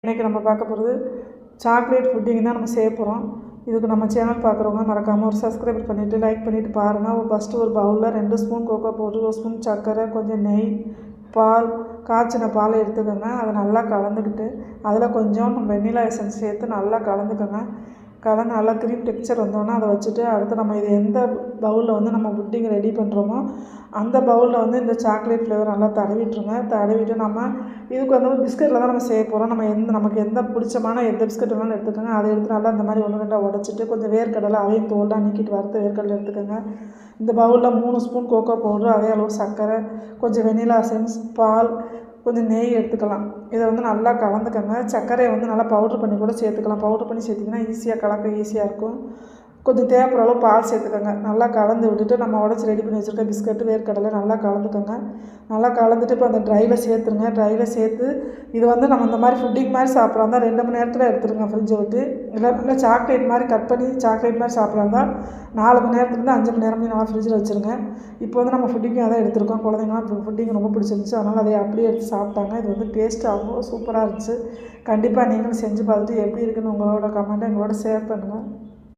இன்றைக்கி நம்ம பார்க்க போகிறது சாக்லேட் புட்டிங் தான் நம்ம செய்ய போகிறோம். இதுக்கு நம்ம சேனல் பார்க்குறவங்க மறக்காமல் ஒரு சப்ஸ்கிரைப் பண்ணிவிட்டு லைக் பண்ணிவிட்டு பாருங்கள். ஃபஸ்ட்டு ஒரு பவுலில் 2 ஸ்பூன் கோகோ பவுடர், 1 ஸ்பூன் சர்க்கரை, கொஞ்சம் நெய், பால், காய்ச்சின பால் எடுத்துக்கோங்க. அதை நல்லா கலந்துக்கிட்டு அதில் கொஞ்சம் வெண்ணிலா எசன்ஸ் சேர்த்து நல்லா கலந்துக்கோங்க. கலந்து நல்லா க்ரீம் டெக்ஸ்சர் வந்தோன்னா அதை வச்சுட்டு அடுத்து நம்ம இது எந்த பவுலில் வந்து நம்ம புட்டிங் ரெடி பண்ணுறோமோ அந்த பவுலில் வந்து இந்த சாக்லேட் ஃப்ளேவர் நல்லா தடவிட்டுருங்க. தடவிட்டு நம்ம இதுக்கு வந்து பிஸ்கட்டில் தான் நம்ம செய்ய போகிறோம். நமக்கு எந்த பிடிச்சமான எந்த பிஸ்கட் வேணாலும் எடுத்துக்கோங்க. அதை எடுத்து நல்லா இந்த மாதிரி 1 2 உடச்சிட்டு கொஞ்சம் வேர்க்கடலை அதையும் தோல்லாம் நீக்கிட்டு வறுத்து வேர்க்கடலை எடுத்துக்கோங்க. இந்த பவுலில் 3 ஸ்பூன் கோகோ பவுடர், அதே அளவு சர்க்கரை, கொஞ்சம் வெண்ணிலா எசன்ஸ், பால், கொஞ்சம் நெய் எடுத்துக்கலாம். இதை வந்து நல்லா கலந்துக்கோங்க. சர்க்கரையை வந்து நல்லா பவுட்ரு பண்ணி கூட சேர்த்துக்கலாம். பவுட்ரு பண்ணி சேர்த்திங்கன்னா ஈஸியாக கலக்க ஈஸியாக இருக்கும். கொஞ்சம் தேவைப்படுற அளவு பால் சேர்த்துக்கோங்க. நல்லா கலந்து விட்டுட்டு நம்ம உடச்சி ரெடி பண்ணி வச்சுருக்க பிஸ்கட்டு, வேர்க்கடலை நல்லா கலந்துக்கோங்க. நல்லா கலந்துட்டு இப்போ அந்த ட்ரையில் சேர்த்துருங்க. ட்ரையில் சேர்த்து இது வந்து நம்ம இந்த மாதிரி புட்டிங் மாதிரி சாப்பிட்றா 2 மணி நேரத்தில் எடுத்துருங்க ஃப்ரிட்ஜை விட்டு. இல்லை சாக்லேட் மாதிரி கட் பண்ணி சாக்லேட் மாதிரி சாப்பிட்றா 4 மணி நேரத்துலேருந்து 5 மணி நேரமே நல்லா ஃப்ரிட்ஜில் வச்சுருங்க. இப்போ வந்து நம்ம புட்டிங்காக தான் எடுத்துருக்கோம். குழந்தைங்களாம் புட்டிங் ரொம்ப பிடிச்சிருந்துச்சு, அதனால் அதை அப்படியே எடுத்து சாப்பிட்டாங்க. இது வந்து டேஸ்ட்டு அவ்வளோ சூப்பராக இருந்துச்சு. கண்டிப்பாக நீங்களும் செஞ்சு பார்த்துட்டு எப்படி இருக்குன்னு உங்களோட கமெண்ட்டை எங்களோட ஷேர் பண்ணுங்கள்.